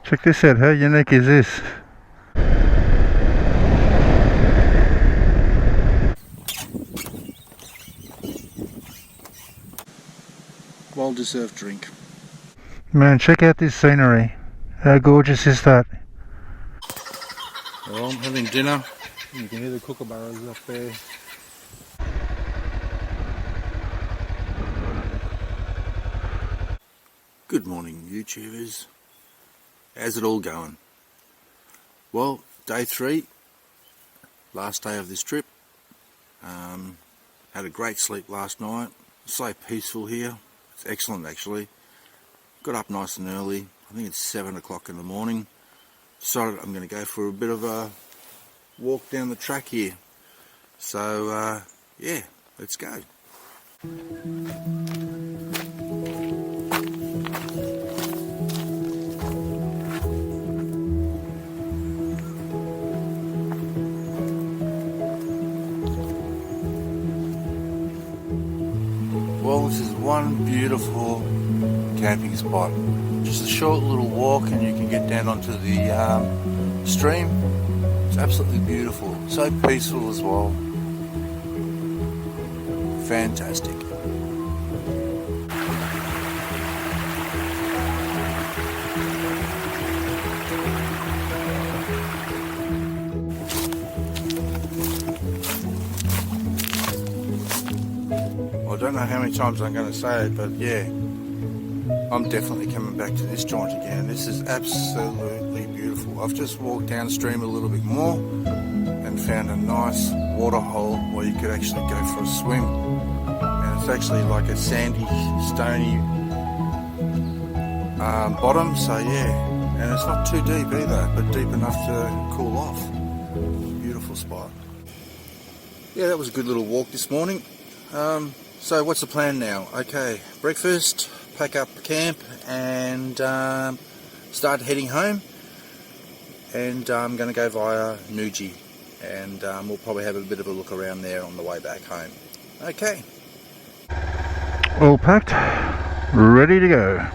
Check this out, how unique is this? Well deserved drink. Man, check out this scenery. How gorgeous is that? Well, I'm having dinner. You can hear the kookaburras up there. Good morning, YouTubers. How's it all going? Well, day 3, last day of this trip. Had a great sleep last night. So peaceful here. It's excellent actually. Got up nice and early. I think it's 7 o'clock in the morning. Decided I'm going to go for a bit of a walk down the track here. So yeah, let's go. Well, this is one beautiful camping spot. Just a short little walk and you can get down onto the stream. It's absolutely beautiful. So peaceful as well. Fantastic. I don't know how many times I'm going to say it, but yeah, I'm definitely coming back to this joint again. This is absolutely beautiful. I've just walked downstream a little bit more and found a nice water hole where you could actually go for a swim. And it's actually like a sandy, stony bottom, so yeah, and it's not too deep either, but deep enough to cool off. Beautiful spot. Yeah, that was a good little walk this morning. So what's the plan now? Okay, breakfast, pack up camp and start heading home, and I'm going to go via Noojee, and we'll probably have a bit of a look around there on the way back home. Okay. All packed, ready to go.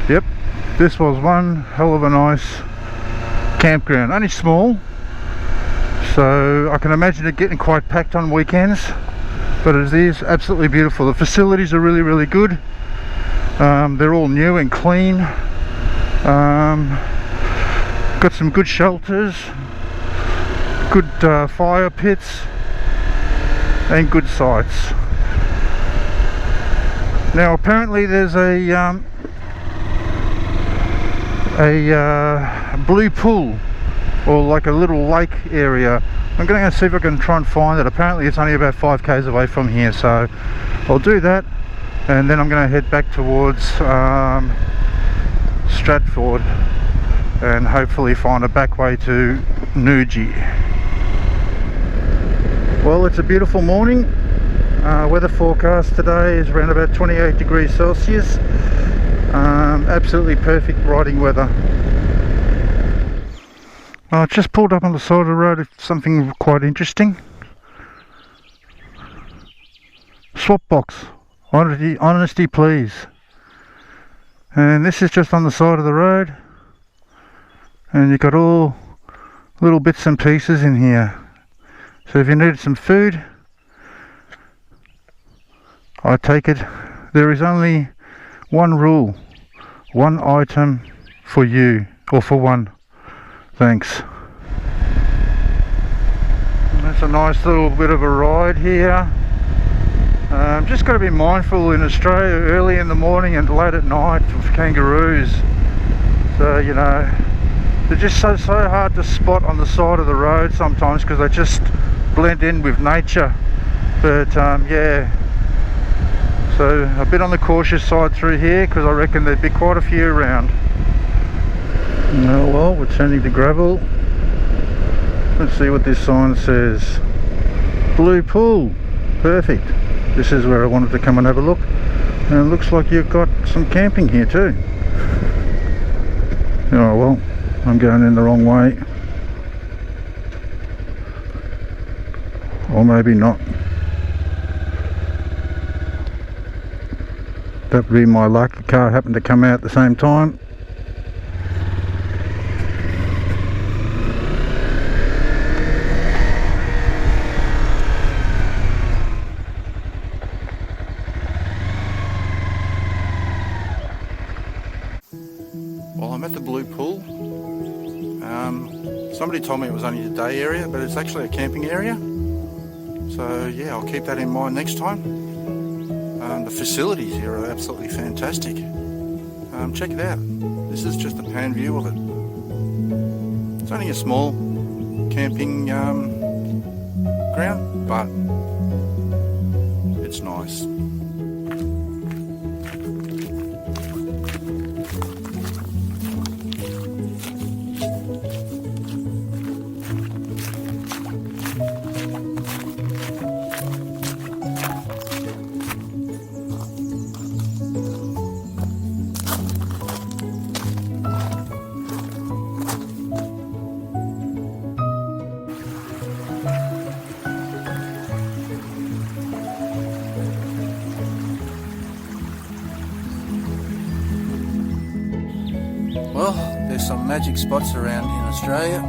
Yep, this was one hell of a nice campground, only small, so I can imagine it getting quite packed on weekends, but it is absolutely beautiful. The facilities are really good. They're all new and clean. Got some good shelters, good fire pits and good sites. Now apparently there's a blue pool, or like a little lake area. I'm going to see if I can try and find it. Apparently it's only about 5 k's away from here, so I'll do that, and then I'm going to head back towards Stratford and hopefully find a back way to Noojee. Well, it's a beautiful morning. Weather forecast today is around about 28 degrees Celsius. Absolutely perfect riding weather. I just pulled up on the side of the road, something quite interesting. Swap box, honesty please. And this is just on the side of the road, and you've got all little bits and pieces in here. So if you needed some food, I take it there is only one rule, one item for you, or for one. Thanks. That's a nice little bit of a ride here. Just got to be mindful in Australia early in the morning and late at night with kangaroos. So you know, they're just so hard to spot on the side of the road sometimes because they just blend in with nature. But yeah, so a bit on the cautious side through here because I reckon there'd be quite a few around. Oh well, we're turning to gravel. Let's see what this sign says. Blue pool, perfect. This is where I wanted to come and have a look, and it looks like you've got some camping here too. Oh well, I'm going in the wrong way, or maybe not. That would be my luck. The car happened to come out at the same time. Well, I'm at the Blue Pool. Somebody told me it was only a day area, but it's actually a camping area. So yeah, I'll keep that in mind next time. The facilities here are absolutely fantastic. Check it out. This is just a pan view of it. It's only a small camping ground, but it's nice. Well, there's some magic spots around in Australia,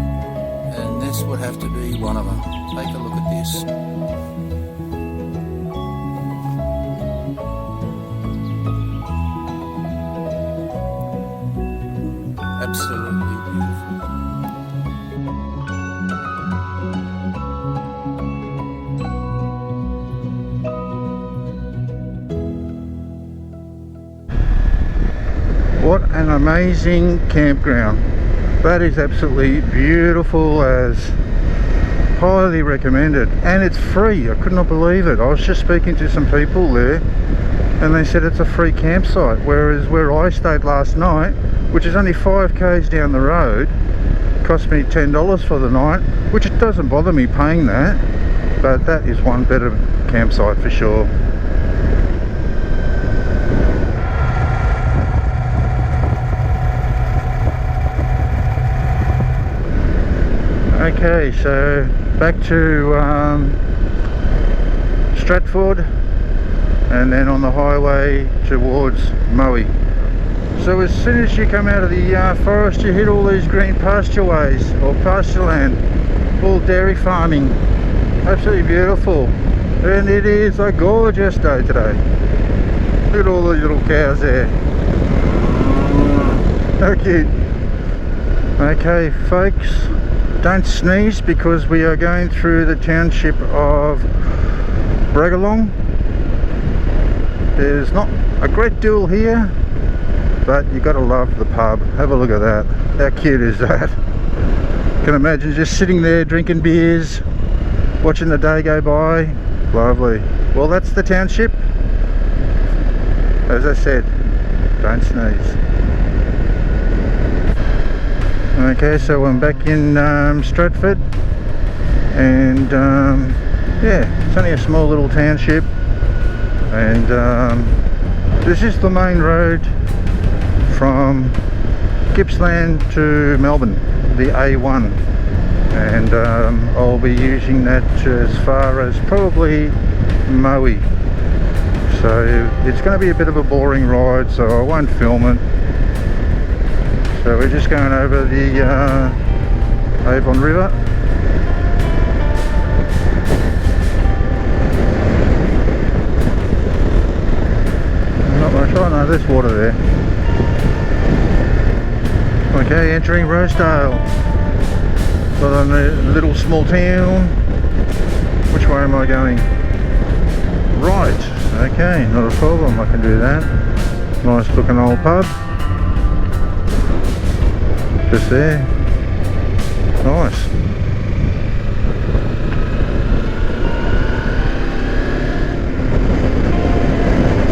and this would have to be one of them. Take a look at this. Absolutely beautiful. What an amazing campground. That is absolutely beautiful, as highly recommended, and it's free. I could not believe it. I was just speaking to some people there and they said it's a free campsite, whereas where I stayed last night, which is only 5 k's down the road, cost me $10 for the night, which it doesn't bother me paying that, but that is one better campsite for sure. Okay, so back to Stratford, and then on the highway towards Mohr. So as soon as you come out of the forest, you hit all these green pastureways or pasture land, all dairy farming. Absolutely beautiful, and it is a gorgeous day today. Look at all the little cows there. How cute. Okay folks, don't sneeze because we are going through the township of Briagolong. There's not a great deal here, but you gotta love the pub. Have a look at that. How cute is that? Can imagine just sitting there drinking beers, watching the day go by. Lovely. Well, that's the township. As I said, don't sneeze. Okay, so I'm back in Stratford, and yeah, it's only a small little township, and this is the main road from Gippsland to Melbourne, the A1, and I'll be using that as far as probably Mohr. So it's going to be a bit of a boring ride, so I won't film it. So we're just going over the Avon River. Not much. Oh no, there's water there. Okay, entering Rosedale. Got on the little small town. Which way am I going? Right. Okay, not a problem. I can do that. Nice looking old pub. Just there. Nice.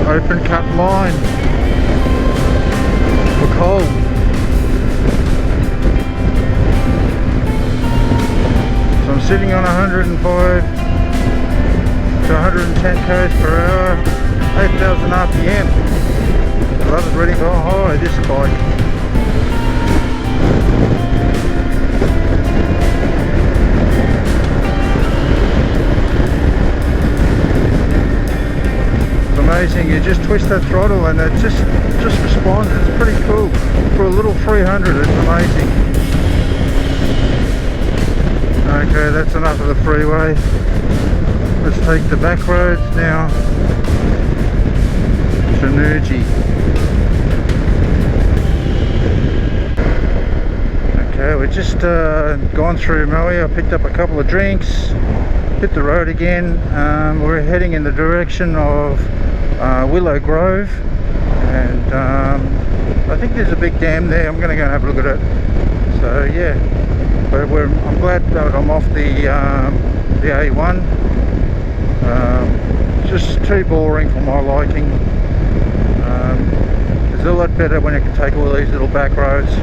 Open cut mine for coal. So I'm sitting on 105 to 110 k's per hour, 8,000 RPM. I love it ready to go high, this bike. Amazing, you just twist that throttle and it just responds. It's pretty cool. For a little 300, it's amazing. Okay, that's enough of the freeway. Let's take the back roads now to Noojee. just gone through Mohr. I picked up a couple of drinks, hit the road again. We're heading in the direction of Willow Grove, and I think there's a big dam there. I'm going to go and have a look at it. So yeah, but I'm glad that I'm off the A1. Just too boring for my liking. It's a lot better when you can take all these little back roads.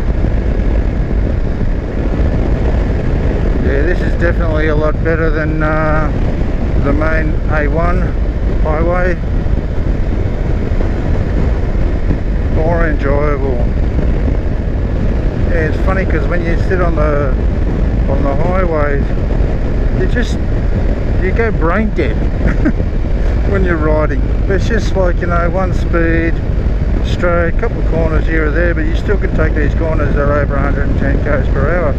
Yeah, this is definitely a lot better than the main A1 highway. More enjoyable. Yeah, it's funny because when you sit on the highways, you go brain dead when you're riding. It's just like, you know, one speed, straight, couple of corners here or there, but you still can take these corners that are over 110 k's per hour.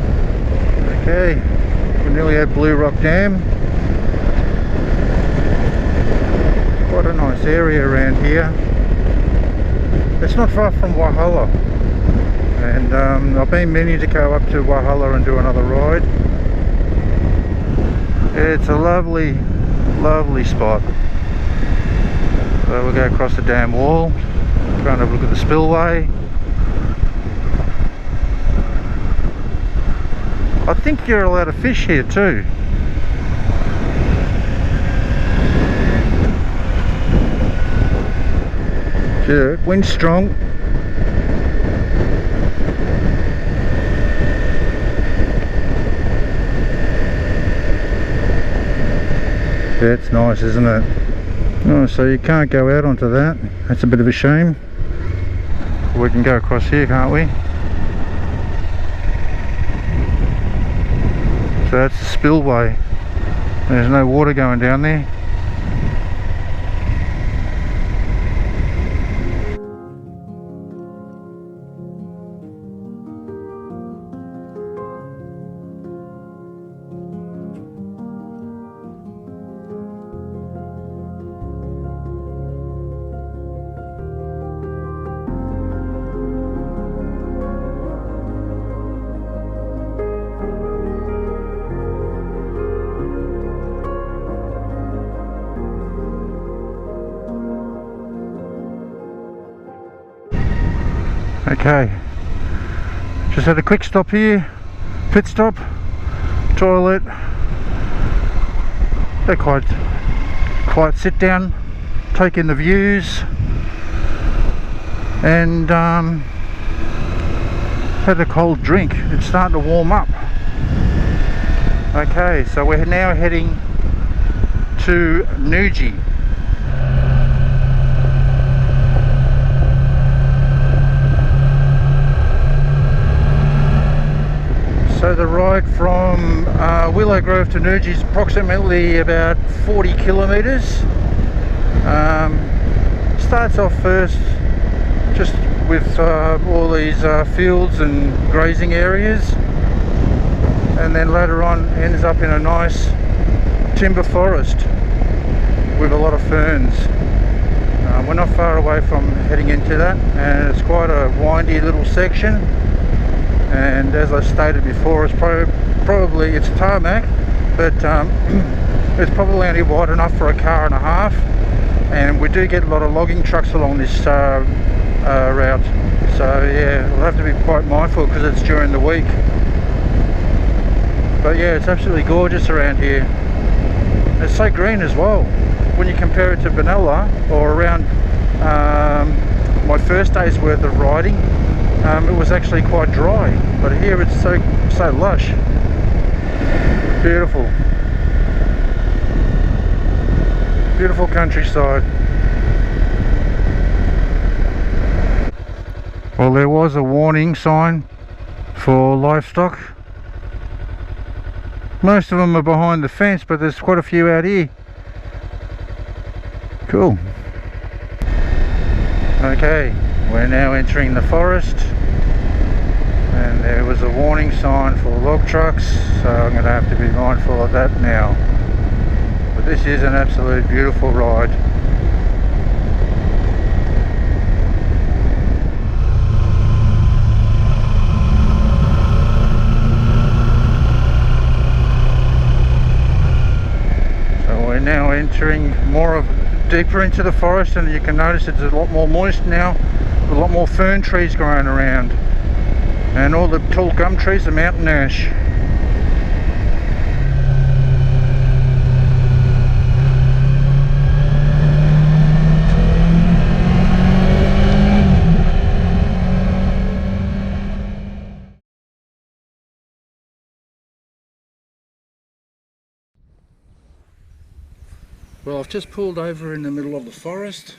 Okay, we're nearly at Blue Rock Dam. Quite a nice area around here. It's not far from Walhalla, and I've been meaning to go up to Walhalla and do another ride. It's a lovely, lovely spot. So we'll go across the dam wall, go and have a look at the spillway. I think you're allowed to fish here too. Yeah, wind's strong. Yeah, it's nice, isn't it? Oh, so you can't go out onto that. That's a bit of a shame. We can go across here, can't we? So that's the spillway. There's no water going down there. Okay, just had a quick stop here, pit stop, toilet. They're quite sit down, take in the views, and had a cold drink. It's starting to warm up. Okay, so we're now heading to Noojee. So the ride from Willow Grove to Noojee is approximately about 40 kilometres. Starts off first just with all these fields and grazing areas, and then later on ends up in a nice timber forest with a lot of ferns. We're not far away from heading into that, and it's quite a windy little section. And as I stated before, it's probably it's tarmac, but it's probably only wide enough for a car and a half, and we do get a lot of logging trucks along this route. So yeah, we'll have to be quite mindful because it's during the week. But yeah, it's absolutely gorgeous around here. It's so green as well when you compare it to Benalla or around my first day's worth of riding. It was actually quite dry, but here it's so lush. Beautiful, beautiful countryside. Well, there was a warning sign for livestock. Most of them are behind the fence, but there's quite a few out here. Cool. Okay, we're now entering the forest, and there was a warning sign for log trucks, so I'm going to have to be mindful of that now. But this is an absolute beautiful ride. entering deeper into the forest, and you can notice it's a lot more moist now, with a lot more fern trees growing around, and all the tall gum trees are mountain ash. Well, I've just pulled over in the middle of the forest,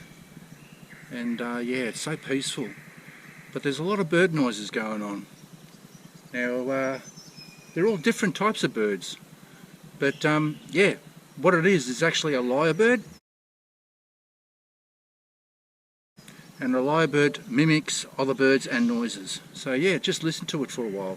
and yeah, it's so peaceful, but there's a lot of bird noises going on. Now they're all different types of birds, but yeah, what it is actually a lyrebird, and a lyrebird mimics other birds and noises. So yeah, just listen to it for a while.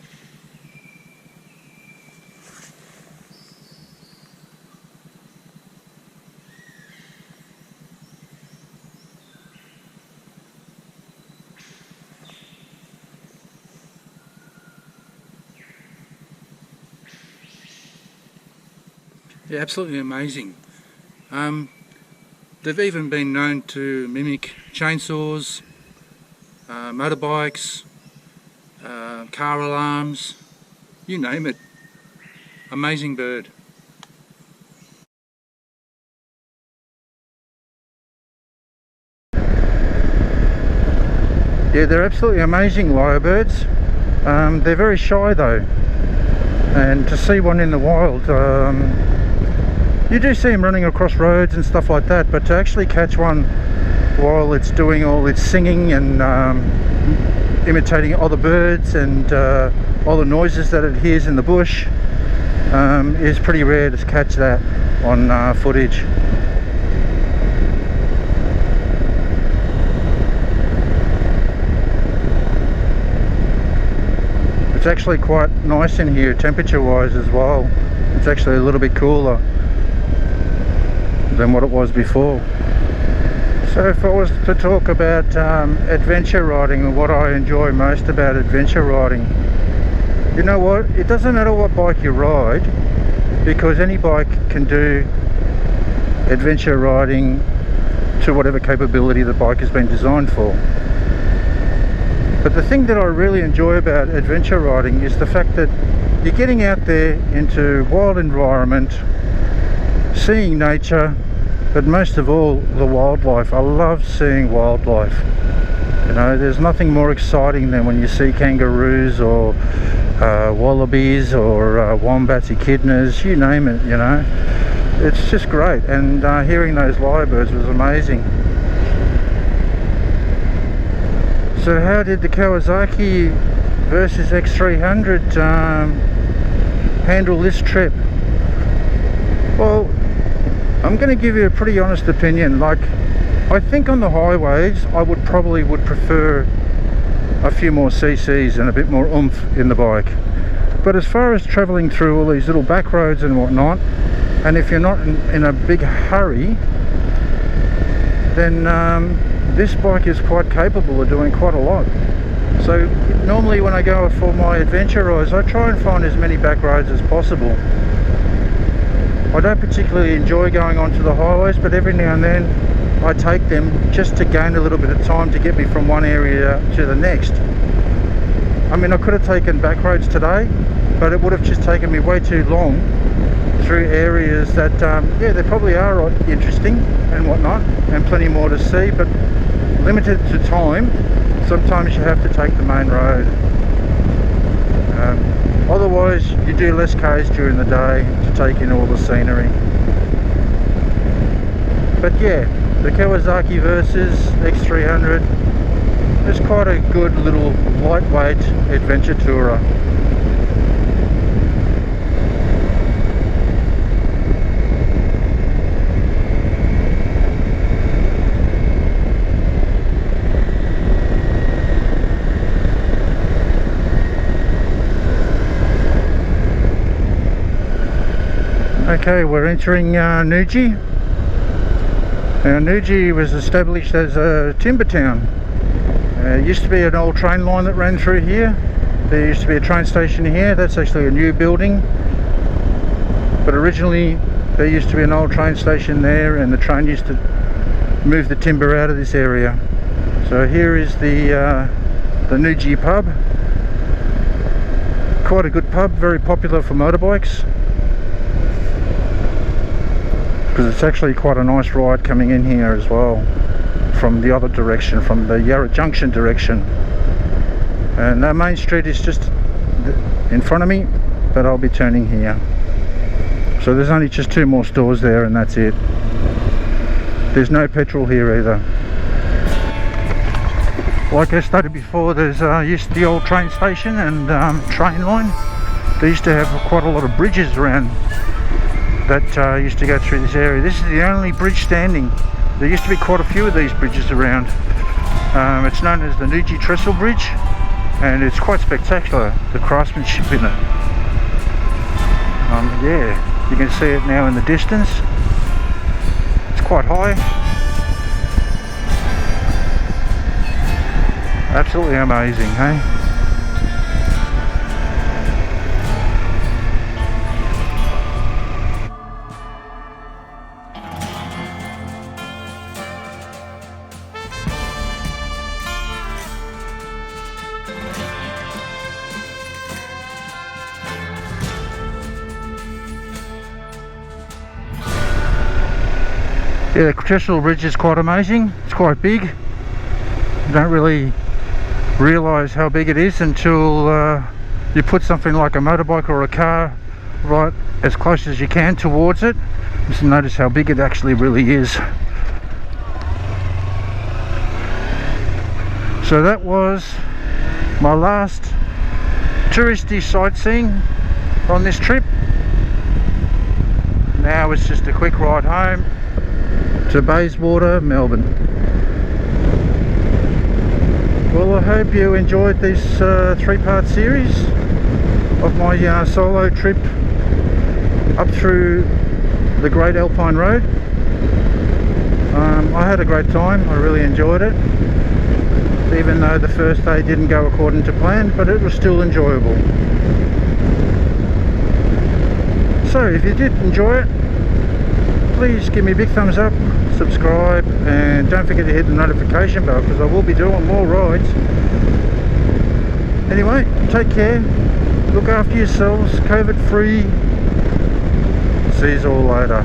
Yeah, absolutely amazing. They've even been known to mimic chainsaws, motorbikes, car alarms, you name it. Amazing bird. Yeah, they're absolutely amazing lyrebirds. They're very shy though, and to see one in the wild, you do see them running across roads and stuff like that, but to actually catch one while it's doing all its singing and imitating other birds and all the noises that it hears in the bush is pretty rare to catch that on footage. It's actually quite nice in here temperature wise as well. It's actually a little bit cooler than what it was before. So if I was to talk about adventure riding and what I enjoy most about adventure riding, you know what, it doesn't matter what bike you ride, because any bike can do adventure riding to whatever capability the bike has been designed for. But the thing that I really enjoy about adventure riding is the fact that you're getting out there into wild environment, seeing nature, but most of all the wildlife. I love seeing wildlife. You know, there's nothing more exciting than when you see kangaroos or wallabies or wombats, echidnas, you name it, you know. It's just great, and hearing those lyrebirds was amazing. So how did the Kawasaki Versys X300 handle this trip? Well, I'm going to give you a pretty honest opinion. Like, I think on the highways I would prefer a few more cc's and a bit more oomph in the bike. But as far as travelling through all these little back roads and whatnot, and if you're not in a big hurry, then this bike is quite capable of doing quite a lot. So normally when I go for my adventure rides, I try and find as many back roads as possible. I don't particularly enjoy going onto the highways, but every now and then I take them just to gain a little bit of time to get me from one area to the next. I mean, I could have taken back roads today, but it would have just taken me way too long through areas that, yeah, they probably are interesting and whatnot, and plenty more to see, but limited to time, sometimes you have to take the main road. Otherwise, you do less Ks during the day to take in all the scenery. But yeah, the Kawasaki Versys X300 is quite a good little lightweight adventure tourer. Okay, we're entering Noojee. Now, Noojee was established as a timber town. It used to be an old train line that ran through here. There used to be a train station here. That's actually a new building. But originally there used to be an old train station there, and the train used to move the timber out of this area. So here is the Noojee pub. Quite a good pub, very popular for motorbikes, because it's actually quite a nice ride coming in here as well from the other direction, from the Yarra Junction direction. And that main street is just in front of me, but I'll be turning here. So there's only just 2 more stores there, and that's it. There's no petrol here either. Like I stated before, there's used to the old train station and train line. They used to have quite a lot of bridges around that used to go through this area. This is the only bridge standing. There used to be quite a few of these bridges around. It's known as the Noojee Trestle Bridge, and it's quite spectacular, the craftsmanship in it. Yeah, you can see it now in the distance. It's quite high. Absolutely amazing, hey? Yeah, the Trestle Bridge is quite amazing. It's quite big. You don't really realise how big it is until you put something like a motorbike or a car right as close as you can towards it. Just notice how big it actually really is. So that was my last touristy sightseeing on this trip. Now it's just a quick ride home to Bayswater, Melbourne. Well, I hope you enjoyed this 3-part series of my solo trip up through the Great Alpine Road. I had a great time. I really enjoyed it, even though the first day didn't go according to plan, but it was still enjoyable. So if you did enjoy it, please give me a big thumbs up, subscribe, and don't forget to hit the notification bell, because I will be doing more rides. Anyway, take care, look after yourselves, COVID free. See you all later.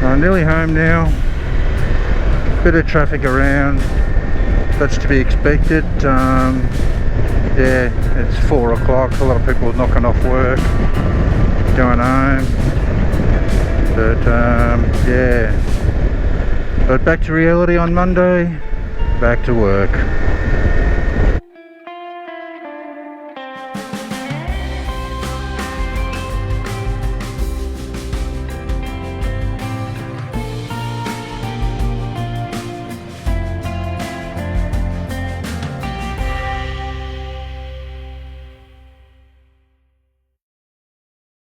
I'm nearly home now. Bit of traffic around, that's to be expected. Yeah, it's 4 o'clock, a lot of people knocking off work, going home, but yeah, but back to reality on Monday, back to work.